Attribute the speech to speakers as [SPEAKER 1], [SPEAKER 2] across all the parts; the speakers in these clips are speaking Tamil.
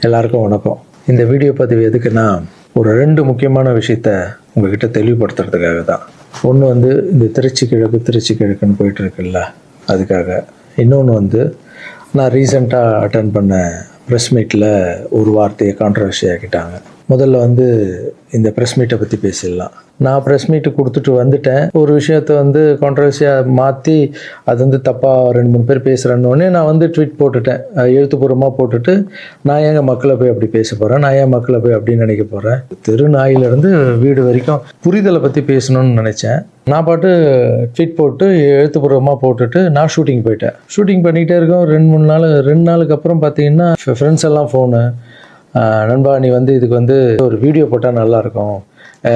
[SPEAKER 1] எல்லாருக்கும் வணக்கம். இந்த வீடியோ பதிவு எதுக்குன்னா, ஒரு 2 முக்கியமான விஷயத்த உங்ககிட்ட தெளிவுபடுத்துறதுக்காக தான். ஒன்று இந்த திருச்சி கிழக்குன்னு போயிட்டு இருக்குல்ல, அதுக்காக. இன்னொன்று நான் ரீசெண்டாக அட்டன் பண்ண ப்ரெஸ் மீட்டில் ஒரு வார்த்தையை கான்ட்ரவர்சி ஆக்கிட்டாங்க. முதல்ல இந்த ப்ரெஸ் மீட்டை பற்றி பேசிடலாம். நான் ப்ரெஸ் மீட்டு கொடுத்துட்டு வந்துட்டேன். ஒரு விஷயத்தை கான்ட்ரவர்சியாக மாற்றி அது தப்பாக 2-3 பேர் பேசுகிறேன்னொடனே நான் ட்வீட் போட்டுட்டேன், எழுத்துப்பூர்வமாக போட்டுட்டு, நான் ஏங்க மக்களை போய் அப்படி பேச போகிறேன், நான் ஏன் மக்களை போய் அப்படின்னு நினைக்க போகிறேன், தெரு நாயிலிருந்து வீடு வரைக்கும் புரிதலை பற்றி பேசணும்னு நினச்சேன். நான் பாட்டு ட்வீட் போட்டு எழுத்துப்பூர்வமாக போட்டுட்டு நான் ஷூட்டிங் போயிட்டேன். ஷூட்டிங் பண்ணிக்கிட்டே இருக்கோம். 2 நாளுக்கு அப்புறம் பார்த்தீங்கன்னா ஃப்ரெண்ட்ஸ் எல்லாம் ஃபோனு, நண்பா நீ இதுக்கு ஒரு வீடியோ போட்டால் நல்லாயிருக்கும்,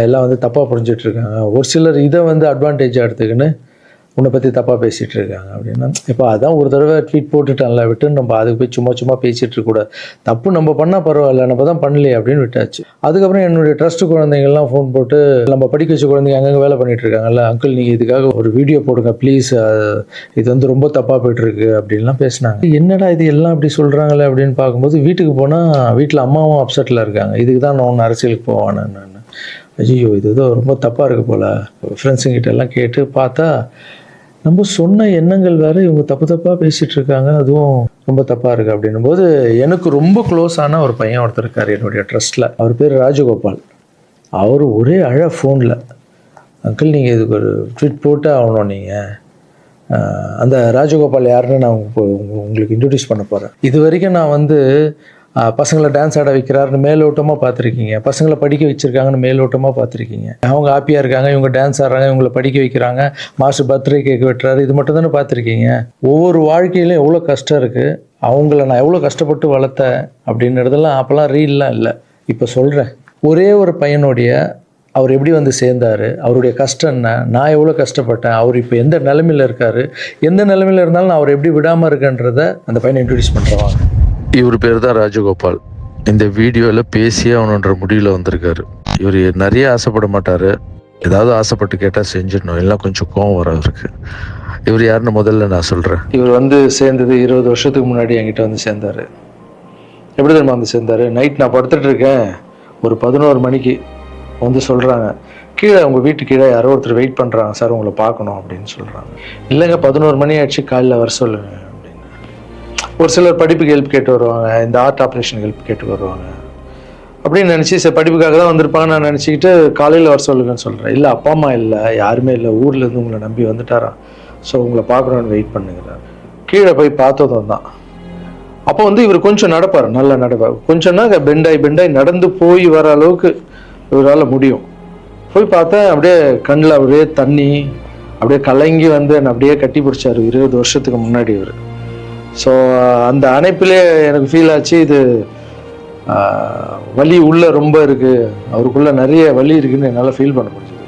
[SPEAKER 1] எல்லாம் தப்பாக புரிஞ்சிட்டு இருக்காங்க, ஒரு சிலர் இதை அட்வான்டேஜாக எடுத்துக்கின்னு உன்னை பற்றி தப்பாக பேசிகிட்டு இருக்காங்க அப்படின்னா, இப்போ அதான் ஒரு தடவை ட்வீட் போட்டுட்டான்ல, விட்டு நம்ம அதுக்கு போய் சும்மா பேசிகிட்டு இருக்கக்கூடாது. தப்பு நம்ம பண்ணால் பரவாயில்ல, நம்ம தான் பண்ணலையே அப்படின்னு விட்டாச்சு. அதுக்கப்புறம் என்னுடைய ட்ரஸ்ட்டு குழந்தைங்கள்லாம் ஃபோன் போட்டு, நம்ம படிக்க வச்ச குழந்தைங்க அங்கங்கே வேலை பண்ணிகிட்டு இருக்காங்கல்ல, அங்கிள் நீங்கள் இதுக்காக ஒரு வீடியோ போடுங்க ப்ளீஸ், இது ரொம்ப தப்பாக போய்ட்டுருக்கு அப்படின்லாம் பேசினாங்க. என்னடா இது எல்லாம் அப்படி சொல்கிறாங்களே அப்படின்னு பார்க்கும்போது, வீட்டுக்கு போனால் வீட்டில் அம்மாவும் அப்செட்டில் இருக்காங்க. இதுக்கு தான் நான் ஒன்று அரசியலுக்கு போவானு. நான் ஐயோ இது ஏதோ ரொம்ப தப்பாக இருக்குது போல். ஃப்ரெண்ட்ஸுங்கிட்ட எல்லாம் கேட்டு பார்த்தா, நம்ம சொன்ன எண்ணங்கள் வேறு, இவங்க தப்பாக பேசிகிட்டு இருக்காங்க, அதுவும் ரொம்ப தப்பாக இருக்குது அப்படின்னும் போது, எனக்கு ரொம்ப க்ளோஸான ஒரு பையன் ஒருத்தர் இருக்கார் என்னுடைய ட்ரஸ்ட்டில். அவர் பேர் ராஜகோபால். அவர் ஒரே ஃபோனில், அங்கிள் நீங்கள் இதுக்கு ஒரு ட்வீட் போட்டு ஆகணும், நீங்கள் அந்த ராஜகோபால் யாருன்னு நான் உங்களுக்கு இன்ட்ரடியூஸ் பண்ண போகிறேன். இது வரைக்கும் நான் பசங்களை டான்ஸ் ஆட வைக்கிறாருன்னு மேலோட்டமாக பார்த்துருக்கீங்க, பசங்களை படிக்க வச்சுருக்காங்கன்னு மேலோட்டமாக பார்த்துருக்கீங்க, அவங்க ஹாப்பியாக இருக்காங்க, இவங்க டான்ஸ் ஆடுறாங்க, இவங்களை படிக்க வைக்கிறாங்க, மாஸ்டர் பர்த்டே கேக் வெட்டுறாரு, இது மட்டும் தானே பார்த்துருக்கீங்க. ஒவ்வொரு வாழ்க்கையிலும் எவ்வளோ கஷ்டம் இருக்குது, அவங்கள நான் எவ்வளோ கஷ்டப்பட்டு வளர்த்தேன் அப்படின்றதெல்லாம் அப்போல்லாம் ரீல்லாம் இல்லை. இப்போ சொல்கிறேன், ஒரே ஒரு பையனுடைய அவர் எப்படி சேர்ந்தார், அவருடைய கஷ்டம் என்ன, நான் எவ்வளோ கஷ்டப்பட்டேன், அவர் இப்போ எந்த நிலைமையில் இருக்கார், எந்த நிலைமையில் இருந்தாலும் நான் அவர் எப்படி விடாமல் இருக்கன்றதை அந்த பையனை இன்ட்ரடியூஸ் பண்ணுறவாங்க.
[SPEAKER 2] இவர் பேர் தான் ராஜகோபால். இந்த வீடியோவில் பேசியே அவனுன்ற முடிவில் வந்திருக்காரு. இவர் நிறைய ஆசைப்பட மாட்டார், ஏதாவது ஆசைப்பட்டு கேட்டால் செஞ்சிடணும், எல்லாம் கொஞ்சம் கோவம் வர அவருக்கு. இவர் யாருன்னு முதல்ல நான் சொல்கிறேன்.
[SPEAKER 1] இவர் சேர்ந்தது 20 வருஷத்துக்கு முன்னாடி என்கிட்ட சேர்ந்தார். எப்படி தெரியுமா சேர்ந்தார்? நைட் நான் படுத்துட்டு இருக்கேன், ஒரு 11 மணிக்கு சொல்கிறாங்க, கீழே உங்கள் வீட்டு கீழே யாரோ ஒருத்தர் வெயிட் பண்ணுறாங்க சார், உங்களை பார்க்கணும் அப்படின்னு சொல்கிறாங்க. இல்லைங்க 11 மணி ஆயிடுச்சு, காலையில் வர சொல்லுங்க அப்படின்னு. ஒரு சிலர் படிப்புக்கு ஹெல்ப் கேட்டு வருவாங்க, இந்த ஆர்ட் ஆப்ரேஷன் ஹெல்ப் கேட்டு வருவாங்க அப்படின்னு நினச்சி, சரி படிப்புக்காக தான் வந்திருப்பாங்க நான் நினச்சிக்கிட்டு காலையில் வர சொல்லுங்கன்னு சொல்கிறேன். இல்லை அப்பா அம்மா இல்லை, யாருமே இல்லை, ஊர்லேருந்து உங்களை நம்பி வந்துட்டாராம், ஸோ உங்களை பார்க்கணுன்னு வெயிட் பண்ணுங்கிறார். கீழே போய் பார்த்ததும் தான். அப்போ இவர் கொஞ்சம் நடப்பார், நல்லா நடப்பார், கொஞ்சம்னா பெண்டாய் நடந்து போய் வர அளவுக்கு இவரால் முடியும். போய் பார்த்தேன், அப்படியே கண்ணில் அப்படியே தண்ணி, அப்படியே கலங்கி என்னை அப்படியே கட்டி பிடிச்சார் 20 வருஷத்துக்கு முன்னாடி இவர். ஸோ அந்த அணைப்பிலே எனக்கு ஃபீல் ஆச்சு, இது வலி உள்ளே ரொம்ப இருக்குது, அவருக்குள்ளே நிறைய வலி இருக்குதுன்னு என்னால் ஃபீல் பண்ண முடிஞ்சது.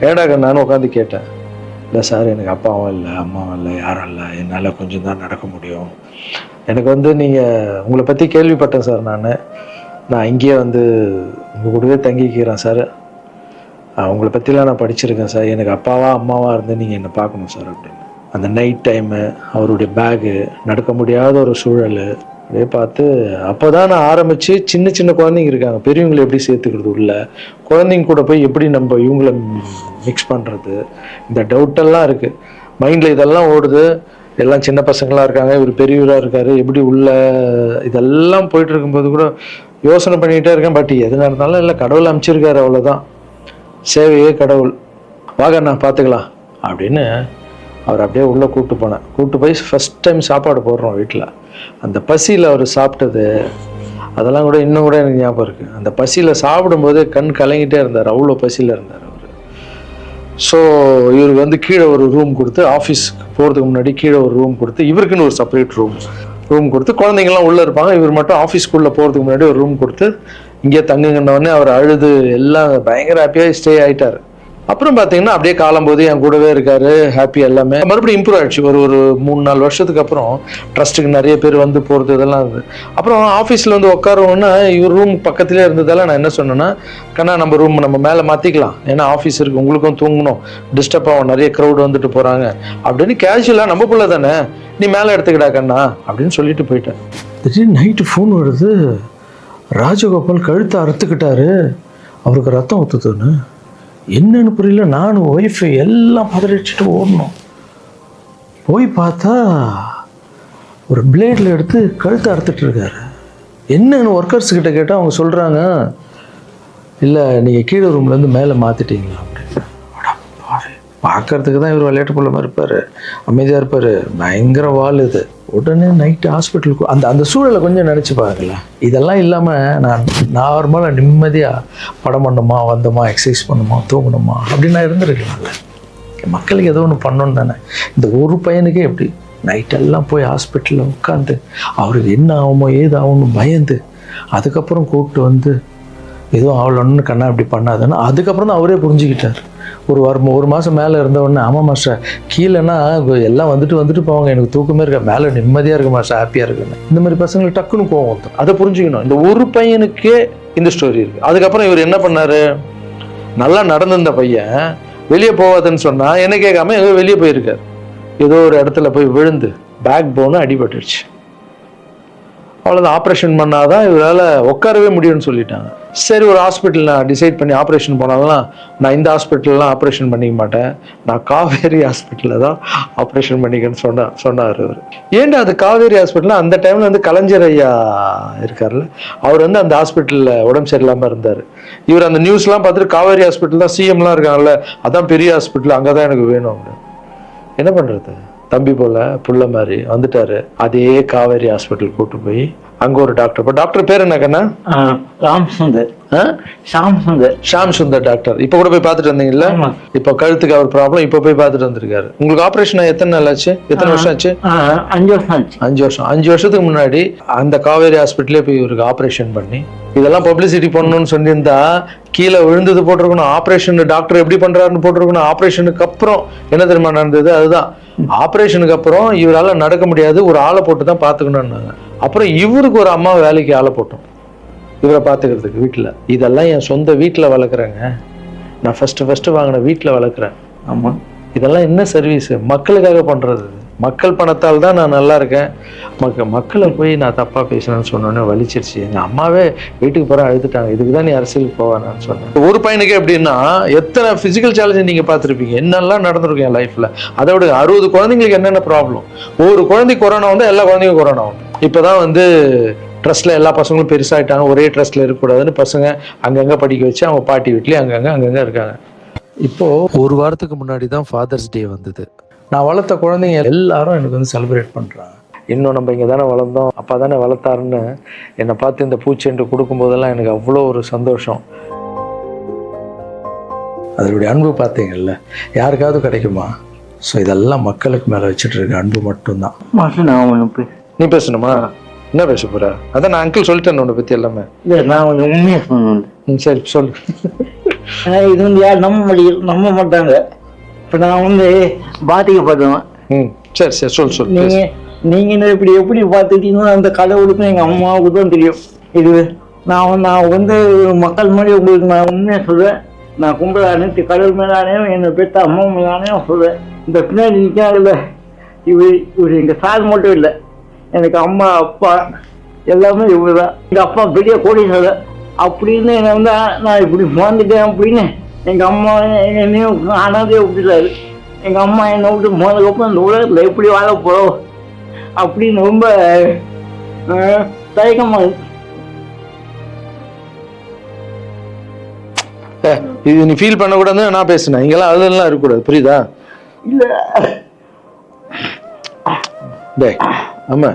[SPEAKER 1] ஏடாக நானும் உட்காந்து கேட்டேன், இல்லை சார் எனக்கு அப்பாவும் இல்லை அம்மாவும் இல்லை யாரும் இல்லை, என்னால் கொஞ்சம் தான் நடக்க முடியும், எனக்கு நீங்கள் உங்களை பற்றி கேள்விப்பட்டேன் சார், நான் இங்கேயே உங்கள் கூடவே தங்கிக்கிறேன் சார், உங்களை பற்றிலாம் நான் படிச்சிருக்கேன் சார், எனக்கு அப்பாவா அம்மாவா இருந்து நீங்கள் என்னை பார்க்கணும் சார் அப்படின்னு. அந்த நைட் டைமு, அவருடைய பேகு, நடக்க முடியாத ஒரு சூழல் அப்படியே பார்த்து, அப்போ தான் நான் ஆரம்பித்து சின்ன குழந்தைங்க இருக்காங்க, பெரியவங்களை எப்படி சேர்த்துக்கிறது உள்ள, குழந்தைங்க கூட போய் எப்படி நம்ம இவங்கள மிக்ஸ் பண்ணுறது, இந்த டவுட்டெல்லாம் இருக்குது மைண்டில், இதெல்லாம் ஓடுது. எல்லாம் சின்ன பசங்களாக இருக்காங்க, இவர் பெரியவராக இருக்கார், எப்படி உள்ள இதெல்லாம் போயிட்டு இருக்கும்போது கூட யோசனை பண்ணிக்கிட்டே இருக்கேன். பட் எது நடந்தாலும் இல்லை, கடவுள் அமைச்சிருக்காரு, அவ்வளோதான், சேவையே கடவுள், வாங்க நான் பார்த்துக்கலாம் அப்படின்னு அவர் அப்படியே உள்ளே கூப்பிட்டு போய் ஃபஸ்ட் டைம் சாப்பாடு போடுறோம் வீட்டில். அந்த பசியில் அவர் சாப்பிட்டது அதெல்லாம் கூட இன்னும் கூட எனக்கு ஞாபகம் இருக்குது. அந்த பசியில் சாப்பிடும்போது கண் கலங்கிட்டே இருந்தார், அவ்வளோ பசியில் இருந்தார் அவர். ஸோ இவருக்கு கீழே ஒரு ரூம் கொடுத்து, ஆஃபீஸ்க்கு போகிறதுக்கு முன்னாடி கீழே ஒரு ரூம் கொடுத்து, இவருக்குன்னு ஒரு செப்பரேட் ரூம் கொடுத்து, குழந்தைங்கள்லாம் உள்ளே இருப்பாங்க, இவர் மட்டும் ஆஃபீஸ்க்குள்ளே போகிறதுக்கு முன்னாடி ஒரு ரூம் கொடுத்து இங்கே தங்குங்கன்னொடனே அவர் அழுது எல்லாம் பயங்கர ஹாப்பியாக ஸ்டே ஆகிட்டார். அப்புறம் பார்த்தீங்கன்னா அப்படியே காலம்போது என் கூடவே இருக்காரு, ஹாப்பி, எல்லாமே மறுபடியும் இம்ப்ரூவ் ஆயிடுச்சு. ஒரு 3-4 வருஷத்துக்கு அப்புறம் ட்ரஸ்ட்டுக்கு நிறைய பேர் போகிறது இதெல்லாம் இருந்தது. அப்புறம் ஆஃபீஸில் உட்காருவோன்னா இவர் ரூம் பக்கத்துலேயே இருந்ததால் நான் என்ன சொன்னேன்னா, கண்ணா நம்ம ரூம் நம்ம மேலே மாற்றிக்கலாம், ஏன்னா ஆஃபீஸ் இருக்குது, உங்களுக்கும் தூங்கணும், டிஸ்டர்ப் ஆகும், நிறைய க்ரௌட் வந்துட்டு போகிறாங்க அப்படின்னு கேஷுவலாக, நம்ம பிள்ளை தானே, நீ மேலே எடுத்துக்கிடா கண்ணா அப்படின்னு சொல்லிட்டு போயிட்டேன். திடீர்னு நைட்டு ஃபோன் வருது, ராஜகோபால் கழுத்தை அறுத்துக்கிட்டாரு, அவருக்கு ரத்தம் ஊற்றுதுன்னு. என்னன்னு புரியல. நானும் ஒய்ஃபு எல்லாம் பதறிச்சுட்டு ஓடணும். போய் பார்த்தா ஒரு பிளேடில் எடுத்து கழுத்தை அறுத்துட்டு இருக்காரு. என்னன்னு ஒர்க்கர்ஸ் கிட்ட கேட்டால் அவங்க சொல்கிறாங்க, இல்லை நீங்கள் கீழே ரூம்லேருந்து மேலே மாற்றிட்டீங்களா அப்படின்னு. பார்க்கறதுக்கு தான் இவர் விளையாட்டு போல மாதிரி இருப்பார், அமைதியாக இருப்பார், பயங்கர வால் இது. உடனே நைட்டு ஹாஸ்பிட்டலுக்கு அந்த சூழலை கொஞ்சம் நினச்சி பாருங்கள. இதெல்லாம் இல்லாமல் நான் நார்மலாக நிம்மதியாக படம் பண்ணணுமா, வந்தோமா, எக்ஸசைஸ் பண்ணணுமா, தூங்கணுமா அப்படின்னு நான் இருந்திருக்கலாம்ல. மக்களுக்கு ஏதோ ஒன்று பண்ணணும் தானே. இந்த ஒரு பையனுக்கே எப்படி நைட்டெல்லாம் போய் ஹாஸ்பிட்டலில் உட்காந்து அவருக்கு என்ன ஆகுமோ ஏது ஆகும்னு பயந்து, அதுக்கப்புறம் கூப்பிட்டு வந்து எதுவும் ஆகலன்னு கண்ணா இப்படி பண்ணாதுன்னு அதுக்கப்புறம் தான் அவரே புரிஞ்சுக்கிட்டார். ஒரு மாதம் மேலே இருந்தவொடனே, ஆமாம் மாஸ்டர் கீழேன்னா எல்லாம் வந்துட்டு போவாங்க, எனக்கு தூக்கமே இருக்க, மேலே நிம்மதியாக இருக்கு மாஸ்டர், ஹாப்பியாக இருக்குன்னு. இந்த மாதிரி பசங்களுக்கு டக்குன்னு கோவம் வந்துடும். அதை புரிஞ்சுக்கணும். இந்த ஒரு பையனுக்கே இந்த ஸ்டோரி இருக்குது. அதுக்கப்புறம் இவர் என்ன பண்ணார், நல்லா நடந்திருந்த பையன் வெளியே போகாதுன்னு சொன்னால் என்ன கேட்காம ஏதோ வெளியே போயிருக்காரு. ஏதோ ஒரு இடத்துல போய் விழுந்து பேக் போனு அடிபட்டுருச்சு. அவ்வளோதான், ஆப்ரேஷன் பண்ணாதான் இவரால் உட்காரவே முடியும்னு சொல்லிட்டாங்க. சரி, ஒரு ஹாஸ்பிட்டல் நான் டிசைட் பண்ணி ஆப்ரேஷன் போனாலும் நான் இந்த ஹாஸ்பிட்டல்லாம் ஆப்ரேஷன் பண்ணிக்க மாட்டேன், நான் காவேரி ஹாஸ்பிட்டலில் தான் ஆப்ரேஷன் பண்ணிக்கன்னு சொன்னார் அவர். ஏன்டா அது காவேரி ஹாஸ்பிட்டலில் அந்த டைமில் வந்து கலைஞர் ஐயா இருக்கார்ல, அவர் வந்து அந்த ஹாஸ்பிட்டலில் உடம்பு சரியில்லாமல் இருந்தார். இவர் அந்த நியூஸ்லாம் பார்த்துட்டு காவேரி ஹாஸ்பிட்டல் தான் சிஎம்லாம் இருக்காங்கல்ல, அதான் பெரிய ஹாஸ்பிட்டல், அங்கே தான் எனக்கு வேணும் அப்படின்னு. என்ன பண்ணுறது, தம்பி போல புள்ள மாதிரி வந்துட்டாரு. அதே காவேரி ஹாஸ்பிட்டல் கூட்டு போய் அங்க ஒரு டாக்டர், இப்போ டாக்டர் பேர் என்ன கண்ணா? ஷாம் சுந்தர் டாக்டர். இப்ப கூட போய் பார்த்துட்டு வந்தீங்கல்ல, இப்ப கழுத்துக்கு அவர் ப்ராப்ளம், இப்ப போய் பார்த்துட்டு வந்திருக்காரு. உங்களுக்கு ஆபரேஷன் எத்தனை நாள் ஆச்சு, எத்தனை வருஷம் ஆச்சு?
[SPEAKER 3] 5 வருஷம் ஆச்சு.
[SPEAKER 1] 5 வருஷத்துக்கு முன்னாடி அந்த காவேரி ஹாஸ்பிட்டலே போய் இவருக்கு ஆபரேஷன் பண்ணி, இதெல்லாம் பப்ளிசிட்டி பண்ணணும்னு சொல்லியிருந்தா கீழே விழுந்தது போட்டிருக்கணும், ஆபரேஷன் டாக்டர் எப்படி பண்றாருன்னு போட்டிருக்கணும். ஆபரேஷனுக்கு அப்புறம் என்ன தெரியுமா நடந்தது, அதுதான் ஆபரேஷனுக்கு அப்புறம் இவரால் நடக்க முடியாது, ஒரு ஆளை போட்டு தான் பார்த்துக்கணும்னாங்க. அப்புறம் இவருக்கு ஒரு அம்மா வேலைக்கு ஆளை போட்டோம் இவரை பார்த்துக்கிறதுக்கு வீட்டில். இதெல்லாம் என் சொந்த வீட்டில் வளர்க்குறேங்க, நான் ஃபர்ஸ்ட் வாங்கின வீட்டில் வளர்க்குறேன். ஆமாம், இதெல்லாம் என்ன சர்வீஸு, மக்களுக்காக பண்ணுறது. மக்கள் பணத்தால் தான் நான் நல்லா இருக்கேன். மக்களை போய் நான் தப்பாக பேசினேன்னு சொன்னோன்னே வலிச்சிருச்சு. எங்கள் அம்மாவே வீட்டுக்கு போகிற அழுதுட்டாங்க, இதுக்கு தான் நீ அரசியலுக்கு போவானான்னு சொன்னேன். ஒரு பையனுக்கு எப்படின்னா எத்தனை ஃபிசிக்கல் சேலஞ்சு நீங்கள் பார்த்துருப்பீங்க, என்னெல்லாம் நடந்திருக்கும் என் லைஃப்பில். அதை விட 60 குழந்தைங்களுக்கு என்னென்ன ப்ராப்ளம். ஒரு குழந்தைக்கு கொரோனா வந்து எல்லா குழந்தைக்கும் கொரோனா வந்து. இப்போ தான் வந்து ட்ரஸ்ட்ல எல்லா பசங்களும் பெருசாகிட்டாங்க, ஒரே ட்ரஸ்ட்ல இருக்கக்கூடாதுன்னு பசங்க அங்கங்கே படிக்க வச்சு அவங்க பாட்டி வீட்லேயே அங்கங்கே இருக்காங்க. இப்போது ஒரு வாரத்துக்கு முன்னாடி தான் ஃபாதர்ஸ் டே வந்தது. நான் வளர்த்த குழந்தைங்க எல்லாரும் எனக்கு வந்து செலிப்ரேட் பண்ணுறாங்க. இன்னும் நம்ம இங்கே தானே வளர்ந்தோம், அப்பா தானே வளர்த்தாருன்னு என்னை பார்த்து இந்த பூச்செண்டு கொடுக்கும்போதெல்லாம் எனக்கு அவ்வளோ ஒரு சந்தோஷம். அதனுடைய அன்பு பார்த்தீங்கல்ல, யாருக்காவது கிடைக்குமா? ஸோ இதெல்லாம் மக்களுக்கு மேலே வச்சுட்டு இருக்க அன்பு மட்டும்தான். நீ பேசணுமா? என்ன பேச போற? அதான் நான் அங்கிள் சொல்லிட்டேன் உன்னை பற்றி எல்லாமே.
[SPEAKER 3] இல்லை, நான் கொஞ்சம் உண்மையாக சொல்லணும்.
[SPEAKER 1] சரி சொல்லு.
[SPEAKER 3] இது வந்து யார் நம்ப மாட்டாங்க. இப்போ நான் வந்து பாதிக்கப்பட்டவன்.
[SPEAKER 1] சரி சொல்லு.
[SPEAKER 3] நீங்க எப்படி பார்த்துட்டீங்கன்னா அந்த கடவுளுக்கும் எங்கள் அம்மாவுக்கு தான் தெரியும். இது நான் வந்து மக்கள் மாதிரி உங்களுக்கு நான் உண்மையாக சொல்லுவேன். நான் கும்பல அனைத்து கடவுள் மேலானேயும் என்னை பெற்ற அம்மா மேலானேயும் சொல்லுவேன். இந்த பின்னாடி நிற்காதுல்ல, இவர் எங்கள் சார் மட்டும் இல்லை, எனக்கு அம்மா அப்பா எல்லாமே இவர் தான். எங்கள் அப்பா பெரிய கோடீஸ்வரர் அப்படின்னு என்னை வந்து நான் இப்படி வாழ்ந்துட்டேன் அப்படின்னு எங்கள் அம்மா என்னையும் அனாதையை விட்டுட்டாரு. எங்கள் அம்மா என்னை விட்டு போனதுக்கப்புறம் இந்த உலகத்தில் எப்படி வாழ போகிறோம் அப்படின்னு ரொம்ப தயக்கமாக இருக்கு.
[SPEAKER 1] இது நீ ஃபீல் பண்ணக்கூடாதுன்னு நான் பேசுனேன். இங்கெல்லாம் அதெல்லாம் இருக்கக்கூடாது, புரியுதா?
[SPEAKER 3] இல்லை
[SPEAKER 1] டே ஆமா,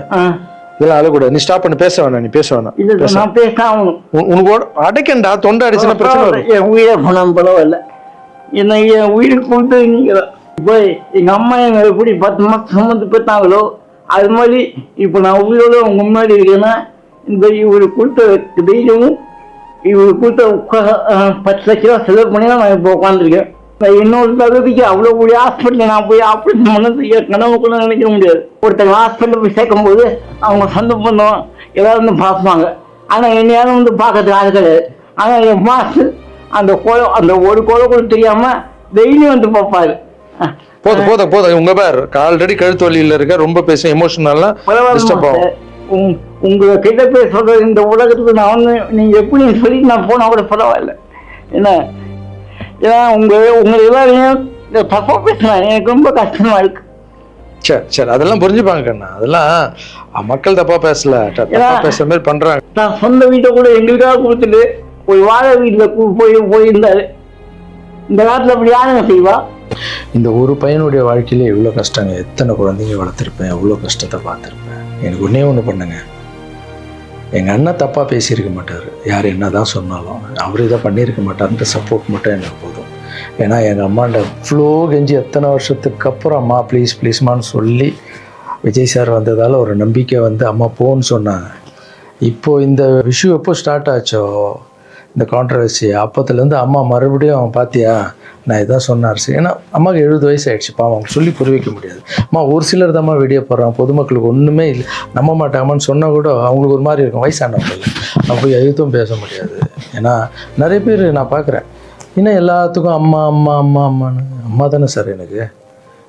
[SPEAKER 1] இதெல்லாம் அழக்கூடாது. நீ ஸ்டாப் பண்ணி பேச வேணாம், நீ பேச வேணாம்.
[SPEAKER 3] நான் பேச ஆகணும்.
[SPEAKER 1] உனக்கு அடைக்கண்டா, தொண்டை அடிச்சுன்னா பிரச்சனை வரும்.
[SPEAKER 3] என் உயிரை போனாலும் பரவாயில்ல, என்ன என் உயிருக்கு கொடுத்து நீங்க இப்போ எங்கள் அம்மா எங்களை எப்படி 10 மாதம் சுமந்து பெற்றாங்களோ அது மாதிரி இப்போ நான் உயிரோட உங்க முன்னாடி இருக்கேன்னா இந்த இவரு கொடுத்த தைரியமும் இவரு கொடுத்த 10 லட்ச ரூபா செலவு பண்ணி தான் நான் இப்போ உட்காந்துருக்கேன். இன்னொரு தகுதிக்கு அவ்வளோ கூடிய ஹாஸ்பிட்டலில் நான் போய் ஆப்ரேஷன் பண்ணது கனவு கூட நினைக்க முடியாது. ஒருத்தங்க ஹாஸ்பிட்டலில் போய் சேர்க்கும் போது அவங்க சொந்த பண்ணோம் ஏதாவது வந்து பார்ப்பாங்க, ஆனால் என்னையாலும் வந்து பார்க்கறதுக்கு ஆள் கிடையாது. ஆனால் என் மாசு அந்த ஒரு கோலை கூட தெரியாமல் டெய்லி வந்து பார்ப்பாரு.
[SPEAKER 1] போதும் உங்க பேர் ஆல்ரெடி கழுத்து வலியில் இருக்க, ரொம்ப பேச எமோஷனல்லாம் டிஸ்டர்ப் ஆகும்.
[SPEAKER 3] உங்களை கிட்ட போய் சொல்றது இந்த உலகத்துக்கு நான் வந்து நீங்கள் எப்படி சொல்லி நான் போனால் கூட பரவாயில்ல. ஏன்னா உங்களை எல்லாரையும் தப்பாக பேசுகிறேன், எனக்கு ரொம்ப கஷ்டமா இருக்கு.
[SPEAKER 1] சரி அதெல்லாம் புரிஞ்சுப்பாங்க கண்ணா, அதெல்லாம் மக்கள் தப்பா பேசல, தப்பா பேசுற மாதிரி பண்றாங்க.
[SPEAKER 3] நான் சொந்த வீட்டை கூட எங்களுக்காக கொடுத்துட்டு ஒரு வாழை வீட்டில் போயிருந்தாரு. இந்த காலத்தில் அப்படி யாருங்க செய்வா?
[SPEAKER 1] இந்த ஒரு பையனுடைய வாழ்க்கையில எவ்வளோ கஷ்டங்க, எத்தனை குழந்தைங்க வளர்த்துருப்பேன், எவ்வளோ கஷ்டத்தை பார்த்துருப்பேன். எனக்கு ஒன்றே ஒன்று பண்ணுங்க, எங்கள் அண்ணன் தப்பாக பேசியிருக்க மாட்டார், யார் என்ன தான் சொன்னாலும் அவர் இதை பண்ணியிருக்க மாட்டார்ன்ற சப்போர்ட் மட்டும் எனக்கு போதும். ஏன்னா எங்கள் அம்மாண்ட இவ்வளோ கெஞ்சி எத்தனை வருஷத்துக்கு அப்புறம் அம்மா ப்ளீஸ் ப்ளீஸ்மான்னு சொல்லி விஜய் சார் வந்ததால் ஒரு நம்பிக்கை வந்து அம்மா போன்னு சொன்னாங்க. இப்போது இந்த விஷயம் எப்போ ஸ்டார்ட் ஆச்சோ இந்த கான்ட்ரவர்சி, அப்போத்துலேருந்து அம்மா மறுபடியும் பார்த்தியா நான் இதான் சொன்னார். ஏன்னா அம்மாவுக்கு 70 வயசு ஆகிடுச்சுப்பா, அவங்க சொல்லி புரிய வைக்க முடியாது. அம்மா ஒரு சிலர் தான் வீடியோ போடுறாங்க, பொதுமக்களுக்கு ஒன்றுமே இல்லை நம்ப மாட்டாங்கம்மான்னு சொன்னால் கூட அவங்களுக்கு ஒரு மாதிரி இருக்கும், வயசானவங்க நம்ம போய் எழுத்தும் பேச முடியாது. ஏன்னா நிறைய பேர் நான் பார்க்குறேன், இன்னும் எல்லாத்துக்கும் அம்மா அம்மா அம்மா அம்மான்னு. அம்மா தானே சார் எனக்கு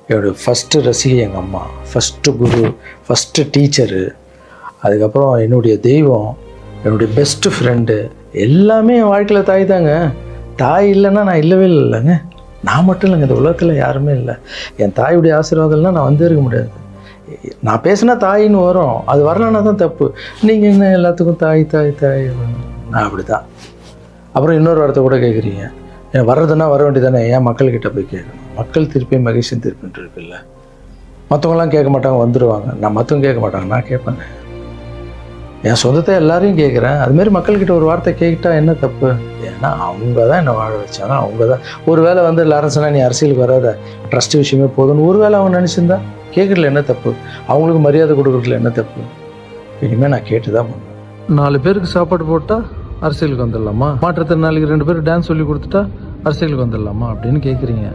[SPEAKER 1] என்னுடைய ஃபஸ்ட்டு ரசிகை, எங்கள் அம்மா ஃபஸ்ட்டு குரு, ஃபஸ்ட்டு டீச்சரு, அதுக்கப்புறம் என்னுடைய தெய்வம், என்னுடைய பெஸ்ட்டு ஃப்ரெண்டு, எல்லாமே என் வாழ்க்கையில் தாய் தாங்க. தாய் இல்லைன்னா நான் இல்லவே இல்லைங்க, நான் மட்டும் இல்லைங்க, இந்த உலகத்தில் யாருமே இல்லை. என் தாயுடைய ஆசீர்வாதம்னா நான் வந்து இருக்க முடியாது. நான் பேசினா தாயின்னு வரும், அது வரலன்னா தான் தப்பு. நீங்கள் என்ன எல்லாத்துக்கும் தாய் தாய் தாய், நான் அப்படி தான். அப்புறம் இன்னொரு வார்த்தை கூட கேட்குறீங்க, ஏன் வர்றதுன்னா வர வேண்டியதானே, ஏன் மக்கள்கிட்ட போய் கேட்கணும்? மக்கள் திருப்பி மகிழ்ச்சியும் திருப்பின்ட்டு இருக்குல்ல. மற்றவங்களாம் கேட்க மாட்டாங்க, வந்துடுவாங்க. நான் மற்றவங்க கேட்க மாட்டாங்க, நான் கேட்பேன். என் சொந்தத்தை எல்லாரையும் கேட்குறேன், அதுமாரி மக்கள்கிட்ட ஒரு வார்த்தை கேட்டா என்ன தப்பு? ஏன்னா அவங்க தான் என்னை வாழ வச்சாங்க, அவங்க தான். ஒரு வேளை வந்து லாரன்ஸ்னா நீ அரசியலுக்கு வராத, ட்ரஸ்ட் விஷயமே போதும்னு ஒரு வேளை அவங்க நினச்சிருந்தா கேட்குறதுல என்ன தப்பு? அவங்களுக்கு மரியாதை கொடுக்குறதுல என்ன தப்பு? இனிமேல் நான் கேட்டு தான் பண்ணுவேன். 4 பேருக்கு சாப்பாடு போட்டால் அரசியலுக்கு வந்துடலாமா? மாற்றுத்திறனாளிக்கு 2 பேருக்கு டான்ஸ் சொல்லி கொடுத்துட்டா அரசியலுக்கு வந்துடலாமா அப்படின்னு கேட்குறீங்க.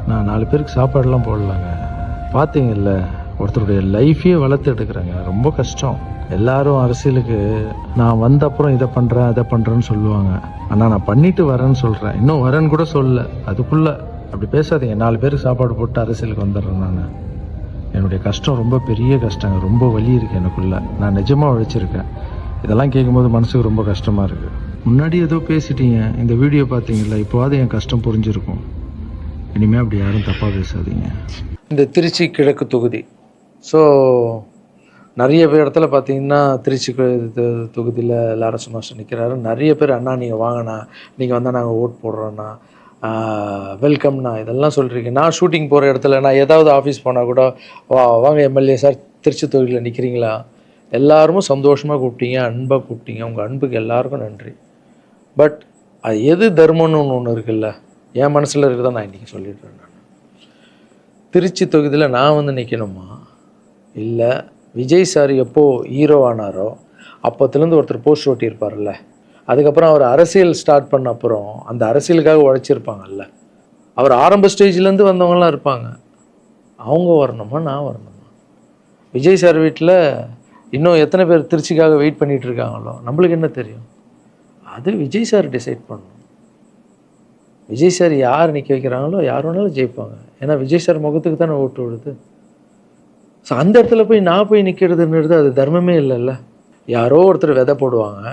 [SPEAKER 1] நான் 4 பேருக்கு சாப்பாடெல்லாம் போடலாங்க. பார்த்தீங்கல்ல, ஒருத்தருடைய லைஃபையே வளர்த்து எடுக்கிறாங்க, ரொம்ப கஷ்டம். எல்லாரும் அரசியலுக்கு நான் வந்த அப்புறம் இதை பண்ணுறேன் அதை பண்ணுறேன்னு சொல்லுவாங்க, ஆனால் நான் பண்ணிட்டு வரேன்னு சொல்கிறேன், இன்னும் வரேன்னு கூட சொல்ல. அதுக்குள்ளே அப்படி பேசாதீங்க. 4 பேருக்கு சாப்பாடு போட்டு அரசியலுக்கு வந்துடுறேன். நான் என்னுடைய கஷ்டம் ரொம்ப பெரிய கஷ்டங்க, ரொம்ப வலி இருக்குது எனக்குள்ளே. நான் நிஜமாக உழைச்சிருக்கேன். இதெல்லாம் கேட்கும்போது மனசுக்கு ரொம்ப கஷ்டமாக இருக்குது. முன்னாடி ஏதோ பேசிட்டீங்க, இந்த வீடியோ பார்த்தீங்களா, இப்போவாது என் கஷ்டம் புரிஞ்சிருக்கும். இனிமேல் அப்படி யாரும் தப்பாக பேசாதீங்க. இந்த திருச்சி கிழக்கு தொகுதி, ஸோ நிறைய பேர் இடத்துல பார்த்தீங்கன்னா திருச்சி தொகுதியில் லாரன்ஸ் மாஸ்டர் நிற்கிறாரு. நிறைய பேர் அண்ணா நீங்கள் வாங்கண்ணா, நீங்கள் வந்தால் நாங்கள் ஓட் போடுறோண்ணா, வெல்கம்ண்ணா இதெல்லாம் சொல்கிறீங்க. நான் ஷூட்டிங் போகிற இடத்துல நான் ஏதாவது ஆஃபீஸ் போனால் கூட வாங்க எம்எல்ஏ சார் திருச்சி தொகுதியில் நிற்கிறீங்களா, எல்லாருமே சந்தோஷமாக கூப்பிட்டீங்க, அன்பாக கூப்பிட்டீங்க. உங்கள் அன்புக்கு எல்லாருக்கும் நன்றி. பட் அது எது தர்மம்னு ஒன்று இருக்குல்ல, என் மனசில் இருக்குதான் நான் இன்றைக்கி சொல்லிடுறேன். நான் திருச்சி தொகுதியில் நான் வந்து நிற்கணுமா, இல்லை விஜய் சார் எப்போது ஹீரோ ஆனாரோ அப்போத்துலேருந்து ஒருத்தர் போஸ்ட் ஓட்டியிருப்பார்ல, அதுக்கப்புறம் அவர் அரசியல் ஸ்டார்ட் பண்ண அப்புறம் அந்த அரசியலுக்காக உழைச்சிருப்பாங்கல்ல, அவர் ஆரம்ப ஸ்டேஜ்லேருந்து வந்தவங்களாம் இருப்பாங்க, அவங்க வரணுமா நான் வரணுமா? விஜய் சார் வீட்டில் இன்னும் எத்தனை பேர் திருச்சிக்காக வெயிட் பண்ணிகிட்டு இருக்காங்களோ நம்மளுக்கு என்ன தெரியும்? அது விஜய் சார் டிசைட் பண்ணணும். விஜய் சார் யார் நிற்க வைக்கிறாங்களோ யார் வேணாலும் ஜெயிப்பாங்க. ஏன்னா விஜய் சார் முகத்துக்கு தானே ஓட்டு விடுது. ஸோ அந்த இடத்துல போய் நான் போய் நிற்கிறதுன்றது அது தர்மமே இல்லைல்ல. யாரோ ஒருத்தர் விதை போடுவாங்க,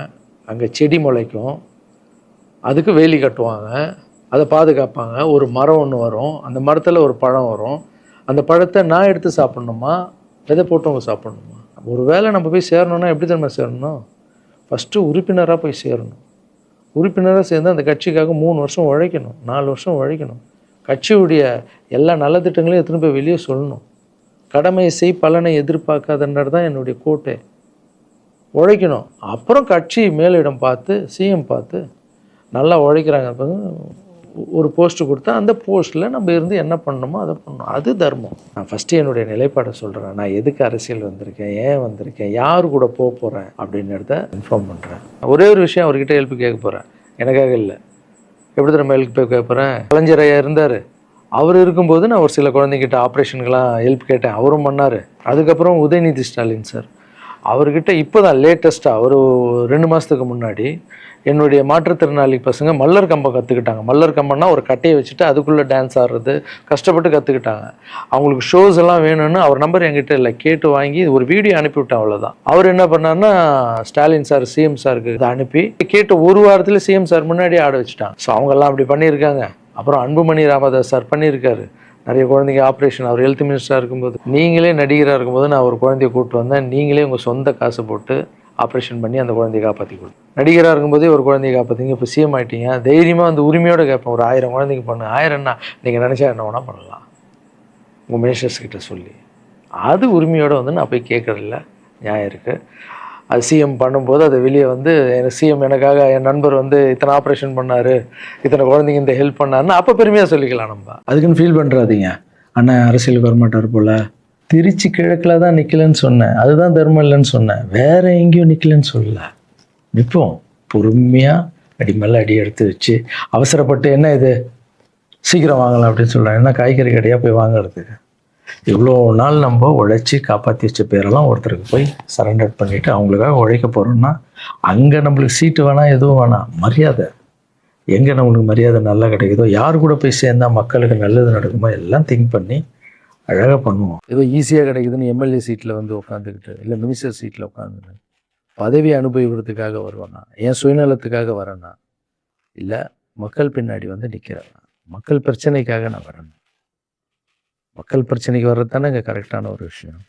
[SPEAKER 1] அங்கே செடி முளைக்கும், அதுக்கு வேலி கட்டுவாங்க, அதை பாதுகாப்பாங்க. ஒரு மரம் ஒன்று வரும், அந்த மரத்தில் ஒரு பழம் வரும், அந்த பழத்தை நான் எடுத்து சாப்பிட்ணுமா, விதை போட்டவங்க சாப்பிட்ணுமா? ஒரு வேளை நம்ம போய் சேரணும்னா எப்படி தெரியுமா சேரணும்? ஃபஸ்ட்டு உறுப்பினராக போய் சேரணும். உறுப்பினராக சேர்ந்து அந்த கட்சிக்காக 3 வருஷம் உழைக்கணும், 4 வருஷம் உழைக்கணும். கட்சியுடைய எல்லா நல்ல திட்டங்களையும் எத்தனை போய் வெளியே சொல்லணும். கடமையை செய் பலனை எதிர்பார்க்காதன்றது தான் என்னுடைய கோட்டை. உழைக்கணும். அப்புறம் கட்சி மேலிடம் பார்த்து சிஎம் பார்த்து நல்லா உழைக்கிறாங்க ஒரு போஸ்ட்டு கொடுத்தா அந்த போஸ்ட்டில் நம்ம இருந்து என்ன பண்ணணுமோ அதை பண்ணணும். அது தர்மம். நான் ஃபஸ்ட்டு என்னுடைய நிலைப்பாடை சொல்கிறேன். நான் எதுக்கு அரசியல் வந்திருக்கேன், ஏன் வந்திருக்கேன், யார் கூட போக போகிறேன் அப்படின்றத இன்ஃபார்ம் பண்ணுறேன். ஒரே ஒரு விஷயம் அவர்கிட்ட ஹெல்ப் கேட்க போகிறேன், எனக்காக இல்லை. எப்படி நம்ம ஹெல்ப் கேட்க போகிறேன்? கலைஞர் ஐயா இருந்தார், அவர் இருக்கும்போது நான் ஒரு சில குழந்தைங்கிட்ட ஆப்ரேஷனுக்கெல்லாம் ஹெல்ப் கேட்டேன், அவரும் பண்ணார். அதுக்கப்புறம் உதயநிதி ஸ்டாலின் சார், அவர்கிட்ட இப்போ தான் லேட்டஸ்ட்டாக ஒரு 2 மாதத்துக்கு முன்னாடி என்னுடைய மாற்றுத்திறனாளி பசங்க மல்லர் கம்பம் கற்றுக்கிட்டாங்க. மல்லர் கம்பம்னா ஒரு கட்டையை வச்சுட்டு அதுக்குள்ளே டான்ஸ் ஆடுறது கஷ்டப்பட்டு கற்றுக்கிட்டாங்க. அவங்களுக்கு ஷோஸ் எல்லாம் வேணும்னு அவர் நம்பர் என்கிட்ட இல்லை, கேட்டு வாங்கி ஒரு வீடியோ அனுப்பிவிட்டேன், அவ்வளோதான். அவர் என்ன பண்ணார்னா ஸ்டாலின் சார் சிஎம் சாருக்கு இதை அனுப்பி கேட்டு ஒரு வாரத்தில் சிஎம் சார் முன்னாடி ஆட வச்சுட்டாங்க. ஸோ அவங்கெல்லாம் அப்படி பண்ணியிருக்காங்க. அப்புறம் அன்புமணி ராமதாஸ் சார் பண்ணியிருக்காரு. நிறைய குழந்தைங்க ஆப்ரேஷன், அவர் ஹெல்த் மினிஸ்டராக இருக்கும்போது, நீங்களே நடிகராக இருக்கும்போது நான் ஒரு குழந்தைய கூப்பிட்டு வந்தேன், நீங்களே உங்கள் சொந்த காசு போட்டு ஆப்ரேஷன் பண்ணி அந்த குழந்தைய காப்பாற்றி கொடுத்து, நடிகராக இருக்கும்போதே ஒரு குழந்தைய காப்பாற்றிங்க. இப்போ சிஎம் ஆகிட்டீங்க, தைரியமாக அந்த உரிமையோடு கேட்பேன், ஒரு 1000 குழந்தைக்கு பண்ணு. 1000 நீங்கள் நினச்சா என்ன வேணால் பண்ணலாம் உங்கள் மினிஸ்டர்ஸ் கிட்ட சொல்லி. அது உரிமையோடு வந்து நான் போய் கேட்குறதில்ல, நியாயம் இருக்குது. அது சிஎம் பண்ணும்போது அதை வெளியே வந்து சிஎம் எனக்காக என் நண்பர் வந்து இத்தனை ஆப்ரேஷன் பண்ணார், இத்தனை குழந்தைங்க இந்த ஹெல்ப் பண்ணாருன்னு அப்போ பெருமையாக சொல்லிக்கலாம். நம்ம அதுக்குன்னு ஃபீல் பண்ணுறாதீங்க. அண்ணன் அரசியலுக்கு வரமாட்டார் போல். திருச்சி கிழக்கில் தான் நிற்கலன்னு சொன்னேன், அதுதான் தர்மம் இல்லைன்னு சொன்னேன், வேற எங்கேயும் நிற்கலன்னு சொல்லல. நிற்போம் பொறுமையாக, அடி மேலே அடி எடுத்து வச்சு. அவசரப்பட்டு என்ன இது சீக்கிரம் வாங்கலாம் அப்படின்னு சொல்கிறேன். என்ன காய்கறி கடையாக போய் வாங்குறதுக்கு? இவ்வளோ நாள் நம்ம உழைச்சி காப்பாற்றி வச்ச பேரெல்லாம் ஒருத்தருக்கு போய் சரண்டர் பண்ணிவிட்டு அவங்களுக்காக உழைக்க போகிறோம்னா அங்கே நம்மளுக்கு சீட்டு வேணாம், எதுவும் வேணாம், மரியாதை. எங்கே நம்மளுக்கு மரியாதை நல்லா கிடைக்குதோ, யார் கூட போய் சேர்ந்தால் மக்களுக்கு நல்லது நடக்குமோ எல்லாம் திங்க் பண்ணி அழகாக பண்ணுவோம். ஏதோ ஈஸியாக கிடைக்குதுன்னு எம்எல்ஏ சீட்டில் வந்து உட்காந்துக்கிட்டு, இல்லை மினிஸ்டர் சீட்டில் உட்காந்துட்டு பதவி அனுபவிக்கிறதுக்காக வருவானா, என் சுயநலத்துக்காக வரேனா, இல்லை மக்கள் பின்னாடி வந்து நிற்கிறேன்னா, மக்கள் பிரச்சனைக்காக நான் வரேன். மக்கள் பிரச்சனைக்கு வர்றது தானே இங்கே கரெக்டான ஒரு விஷயம்.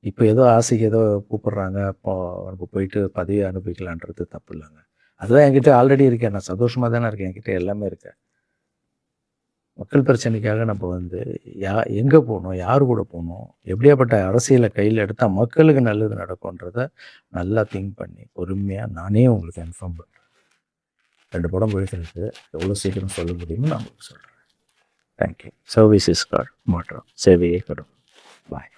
[SPEAKER 1] இப்போ ஏதோ ஆசைக்கு ஏதோ கூப்பிட்றாங்க, அப்போ நம்ம போயிட்டு பதவியை அனுபவிக்கலான்றது தப்பு இல்லைங்க. அதுதான் என்கிட்ட ஆல்ரெடி இருக்கேன், நான் சந்தோஷமாக தானே இருக்கேன், என்கிட்ட எல்லாமே இருக்கேன். மக்கள் பிரச்சனைக்காக நம்ம வந்து எங்கே போகணும், யார் கூட போகணும், எப்படியாப்பட்ட அரசியலை கையில் எடுத்தால் மக்களுக்கு நல்லது நடக்கும்ன்றத நல்லா திங்க் பண்ணி பொறுமையாக நானே உங்களுக்கு இன்ஃபார்ம் பண்ணுறேன். 2 படம் போயிட்டு எவ்வளோ சீக்கிரம் சொல்ல முடியுமோ நான் உங்களுக்கு சொல்கிறேன். தேங்க்யூ. சர்வீஸ் இஸ் காட், மாற்றம் சேவையே கடும். பாய்.